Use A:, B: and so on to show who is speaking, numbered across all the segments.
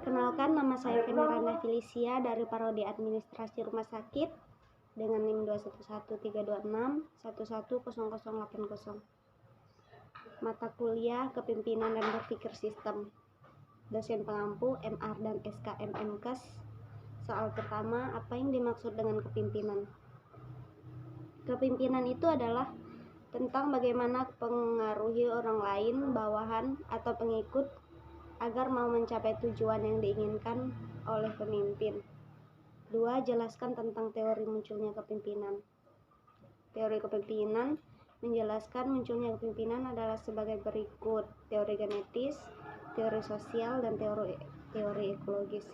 A: Perkenalkan, nama saya Veneranda Felicia dari Prodi Administrasi Rumah Sakit dengan NIM 21132611080. Mata kuliah Kepemimpinan dan Berpikir Sistem. Dosen pengampu MR dan SKM MKes. Soal pertama, apa yang dimaksud dengan kepemimpinan? Kepemimpinan itu adalah tentang bagaimana pengaruhi orang lain, bawahan, atau pengikut agar mau mencapai tujuan yang diinginkan oleh pemimpin. 2. Jelaskan tentang teori munculnya kepemimpinan. Teori kepemimpinan menjelaskan munculnya kepemimpinan adalah sebagai berikut: teori genetis, teori sosial, dan teori ekologis.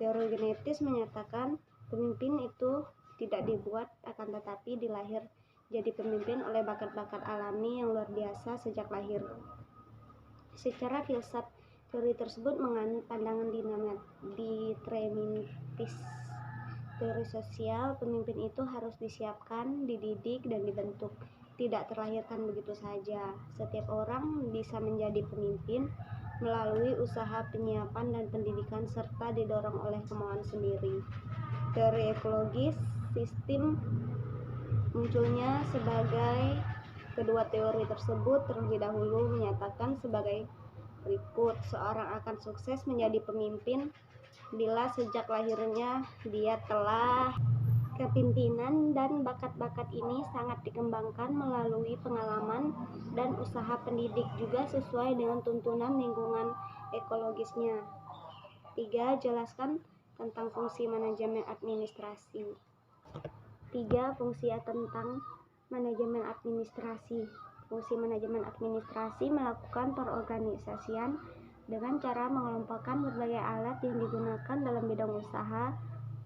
A: Teori genetis menyatakan pemimpin itu tidak dibuat, akan tetapi dilahir jadi pemimpin oleh bakat-bakat alami yang luar biasa sejak lahir. Secara filsafat, teori tersebut menganut pandangan deterministis. Teori sosial, pemimpin itu harus disiapkan, dididik, dan dibentuk, tidak terlahirkan begitu saja. Setiap orang bisa menjadi pemimpin melalui usaha penyiapan dan pendidikan serta didorong oleh kemauan sendiri. Teori ekologis, sistem munculnya sebagai kedua teori tersebut terlebih dahulu menyatakan sebagai berikut: seorang akan sukses menjadi pemimpin bila sejak lahirnya dia telah kepemimpinan dan bakat-bakat ini sangat dikembangkan melalui pengalaman dan usaha pendidik juga sesuai dengan tuntunan lingkungan ekologisnya. 3. Jelaskan tentang fungsi manajemen administrasi. 3. Fungsi tentang manajemen administrasi. Fungsi manajemen administrasi melakukan perorganisasian dengan cara mengelompokkan berbagai alat yang digunakan dalam bidang usaha,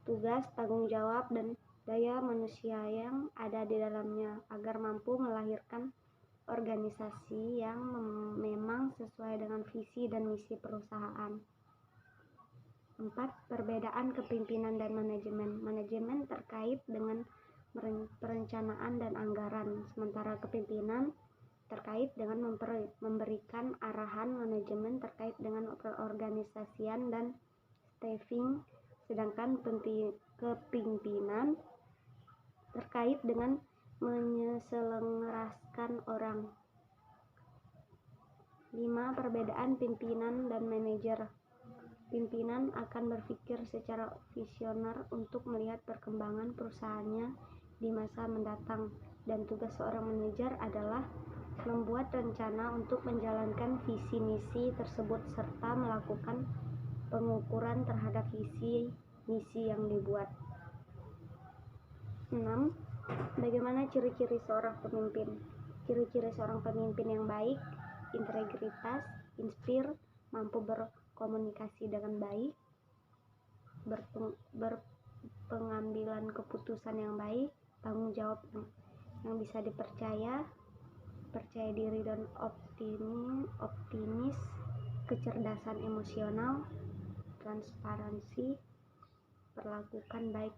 A: tugas, tanggung jawab, dan daya manusia yang ada di dalamnya agar mampu melahirkan organisasi yang memang sesuai dengan visi dan misi perusahaan. 4. Perbedaan kepemimpinan dan manajemen. Manajemen terkait dengan perencanaan dan anggaran, sementara kepemimpinan terkait dengan memberikan arahan. Manajemen terkait dengan perorganisasian dan staffing, sedangkan kepemimpinan terkait dengan menyelenggarakan orang. 5. Perbedaan pimpinan dan manajer. Pimpinan akan berpikir secara visioner untuk melihat perkembangan perusahaannya di masa mendatang, dan tugas seorang manajer adalah membuat rencana untuk menjalankan visi misi tersebut serta melakukan pengukuran terhadap visi misi yang dibuat. 6. Bagaimana ciri-ciri seorang pemimpin? Ciri-ciri seorang pemimpin yang baik: integritas, mampu berkomunikasi dengan baik, berpengambilan keputusan yang baik, tanggung jawab yang bisa dipercaya, percaya diri dan optimis, kecerdasan emosional, transparansi, perlakuan baik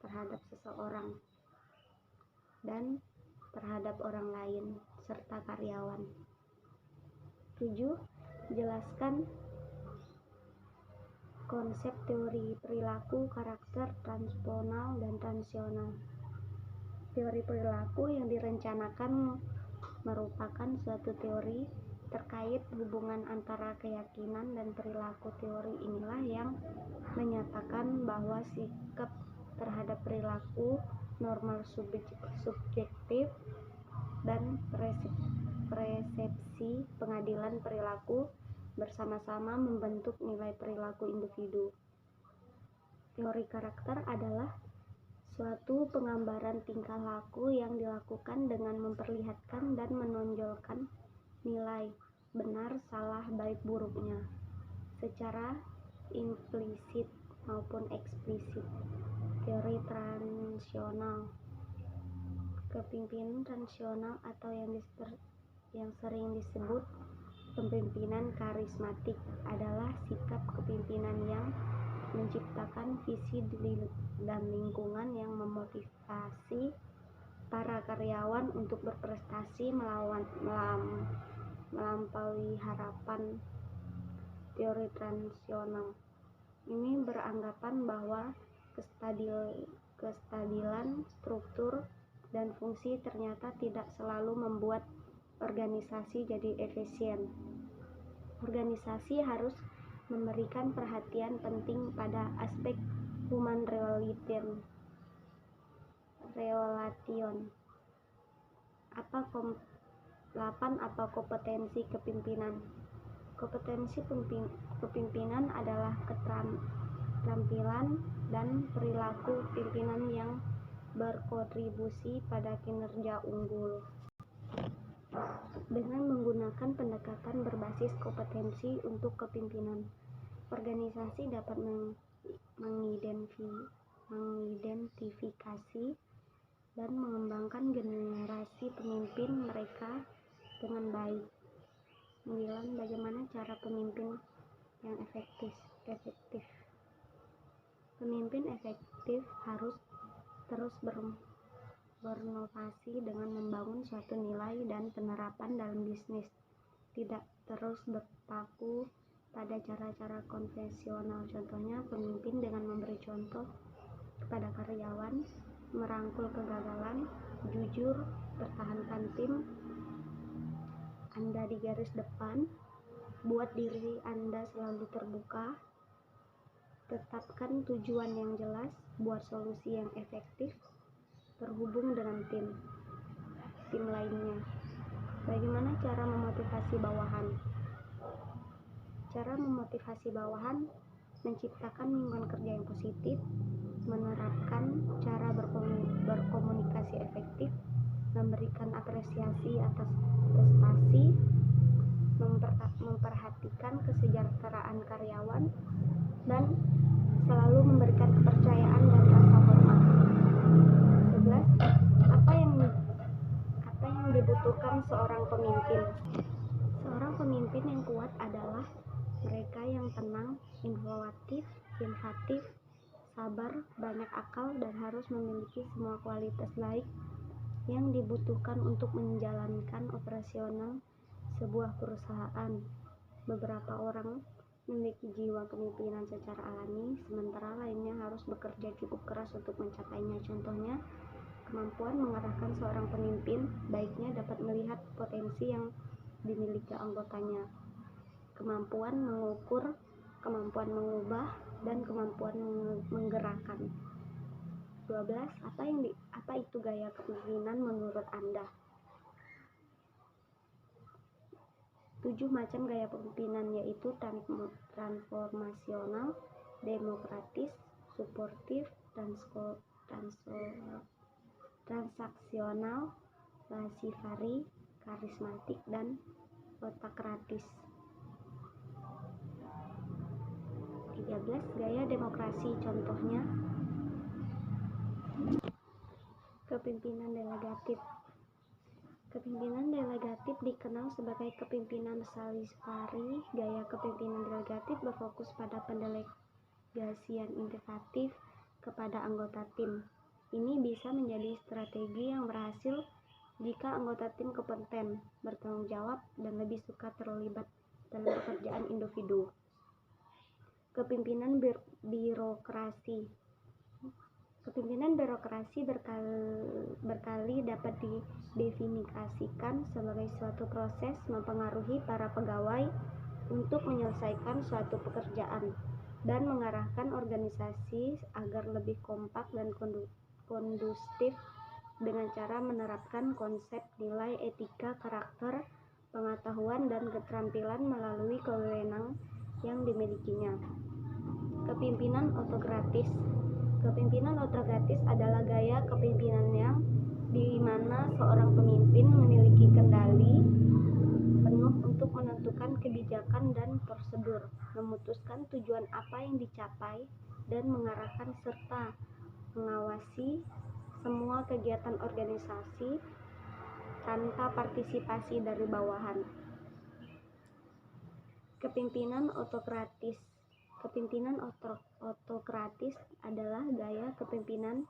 A: terhadap seseorang dan terhadap orang lain serta karyawan. 7. Jelaskan konsep teori perilaku, karakter, transponal, dan transisional. Teori perilaku yang direncanakan merupakan suatu teori terkait hubungan antara keyakinan dan perilaku. Teori inilah yang menyatakan bahwa sikap terhadap perilaku, normal subjektif, dan persepsi pengadilan perilaku bersama-sama membentuk nilai perilaku individu. Teori karakter adalah suatu penggambaran tingkah laku yang dilakukan dengan memperlihatkan dan menonjolkan nilai benar, salah, baik, buruknya secara implisit maupun eksplisit. Teori transisional. Kepemimpinan transisional atau yang sering disebut kepemimpinan karismatik adalah sikap kepemimpinan yang menciptakan visi dan lingkungan yang memotivasi para karyawan untuk berprestasi melampaui harapan. teori transisional ini beranggapan bahwa kestabilan struktur dan fungsi ternyata tidak selalu membuat organisasi jadi efisien. Organisasi harus memberikan perhatian penting pada aspek human relation. Apa kompetensi kepemimpinan? Kompetensi kepemimpinan adalah keterampilan dan perilaku pimpinan yang berkontribusi pada kinerja unggul. Dengan menggunakan pendekatan berbasis kompetensi untuk kepemimpinan, organisasi dapat mengidentifikasi dan mengembangkan generasi pemimpin mereka dengan baik. 9. Bagaimana cara pemimpin yang efektif? Pemimpin efektif harus terus berinovasi dengan membangun suatu nilai dan penerapan dalam bisnis, tidak terus berpaku pada cara-cara konvensional. Contohnya, pemimpin dengan memberi contoh kepada karyawan, merangkul kegagalan, jujur, pertahankan tim Anda di garis depan, buat diri Anda selalu terbuka, tetapkan tujuan yang jelas, buat solusi yang efektif, terhubung dengan tim lainnya. Bagaimana cara memotivasi bawahan? Cara memotivasi bawahan: menciptakan lingkungan kerja yang positif, menerapkan cara berkomunikasi efektif, memberikan apresiasi atas prestasi, memperhatikan kesejahteraan karyawan, dan selalu memberikan kepercayaan dan rasa hormat. 11. Apa yang dibutuhkan seorang pemimpin? Seorang pemimpin yang kuat adalah mereka yang tenang, inovatif, sabar, banyak akal, dan harus memiliki semua kualitas baik yang dibutuhkan untuk menjalankan operasional sebuah perusahaan. Beberapa orang memiliki jiwa kepemimpinan secara alami, sementara lainnya harus bekerja cukup keras untuk mencapainya. Contohnya, kemampuan mengarahkan seorang pemimpin baiknya dapat melihat potensi yang dimiliki anggotanya, kemampuan mengukur, kemampuan mengubah, dan kemampuan menggerakkan. 12. Apa itu gaya kepemimpinan menurut Anda? 7 macam gaya kepemimpinan, yaitu transformasional, demokratis, suportif, transaksional, laissez-faire, karismatik, dan otokratis. 13. Gaya demokrasi, contohnya: kepemimpinan delegatif. Kepemimpinan delegatif dikenal sebagai kepemimpinan laissez-faire. Gaya kepemimpinan delegatif berfokus pada pendelegasian inisiatif kepada anggota tim. Ini bisa menjadi strategi yang berhasil jika anggota tim kompeten, bertanggung jawab, dan lebih suka terlibat dalam pekerjaan individu. Kepemimpinan birokrasi. Kepemimpinan birokrasi berkali dapat didefinisikan sebagai suatu proses mempengaruhi para pegawai untuk menyelesaikan suatu pekerjaan dan mengarahkan organisasi agar lebih kompak dan kondusif dengan cara menerapkan konsep nilai etika, karakter, pengetahuan, dan keterampilan melalui wewenang yang dimilikinya. Kepemimpinan otokratis. Kepemimpinan otokratis adalah gaya kepemimpinan yang di mana seorang pemimpin memiliki kendali penuh untuk menentukan kebijakan dan prosedur, memutuskan tujuan apa yang dicapai, dan mengarahkan serta mengawasi semua kegiatan organisasi tanpa partisipasi dari bawahan. Kepemimpinan otokratis. Kepemimpinan otokratis adalah gaya kepemimpinan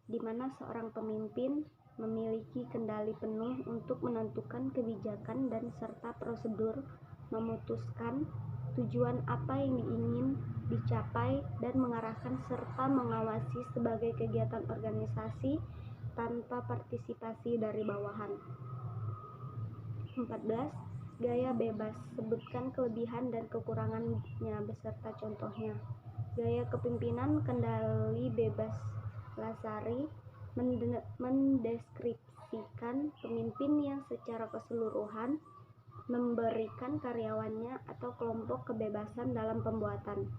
A: di mana seorang pemimpin memiliki kendali penuh untuk menentukan kebijakan dan serta prosedur, memutuskan tujuan apa yang ingin dicapai, dan mengarahkan serta mengawasi sebagai kegiatan organisasi tanpa partisipasi dari bawahan. 14. Gaya bebas. Sebutkan kelebihan dan kekurangannya beserta contohnya. Gaya kepemimpinan kendali bebas. Lasari mendeskripsikan pemimpin yang secara keseluruhan memberikan karyawannya atau kelompok kebebasan dalam pembuatan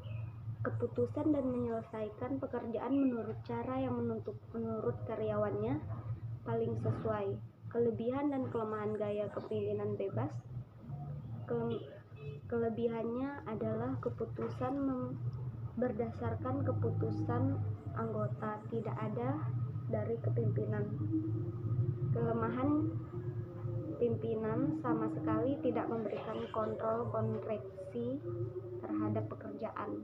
A: keputusan dan menyelesaikan pekerjaan menurut cara yang menurut karyawannya paling sesuai. Kelebihan dan kelemahan gaya kepemimpinan bebas. Kelebihannya adalah keputusan berdasarkan keputusan anggota, tidak ada dari kepemimpinan. Kelemahan pimpinan sama sekali tidak memberikan kontrol koreksi terhadap pekerjaan.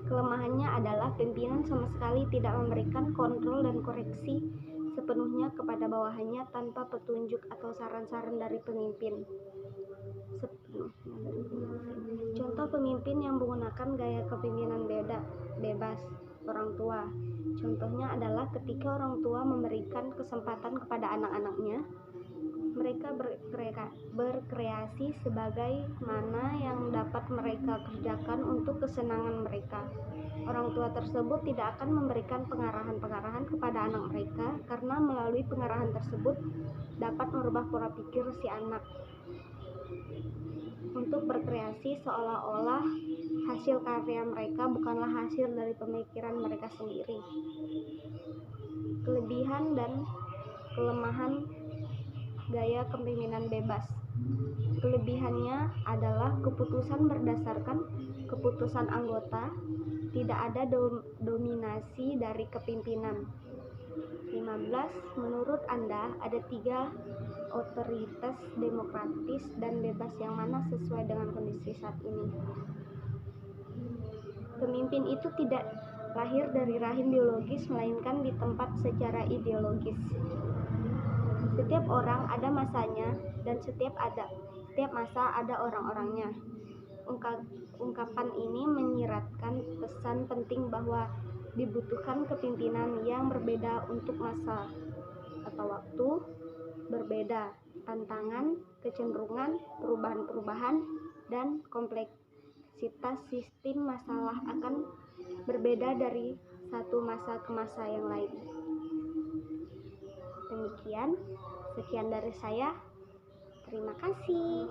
A: Kelemahannya adalah pimpinan sama sekali tidak memberikan kontrol dan koreksi sepenuhnya kepada bawahannya tanpa petunjuk atau saran-saran dari pemimpin. Contoh pemimpin yang menggunakan gaya kepemimpinan bebas. Orang tua. Contohnya adalah ketika orang tua memberikan kesempatan kepada anak-anaknya, mereka berkreasi sebagaimana yang dapat mereka kerjakan untuk kesenangan mereka. Orang tua tersebut tidak akan memberikan pengarahan-pengarahan kepada anak mereka karena melalui pengarahan tersebut dapat merubah pola pikir si anak untuk berkreasi seolah-olah hasil karya mereka bukanlah hasil dari pemikiran mereka sendiri. Kelebihan dan kelemahan gaya kepemimpinan bebas. Kelebihannya adalah keputusan berdasarkan keputusan anggota, tidak ada dominasi dari kepemimpinan. 15. Menurut Anda ada 3 otoritas demokratis dan bebas yang mana sesuai dengan kondisi saat ini? Pemimpin itu tidak lahir dari rahim biologis melainkan ditempat secara ideologis. Setiap orang ada masanya dan setiap masa ada orang-orangnya. Ungkapan ini menyiratkan pesan penting bahwa dibutuhkan kepemimpinan yang berbeda untuk masa atau waktu berbeda, tantangan, kecenderungan, perubahan-perubahan, dan kompleksitas sistem masalah akan berbeda dari satu masa ke masa yang lain. Demikian, sekian dari saya. Terima kasih.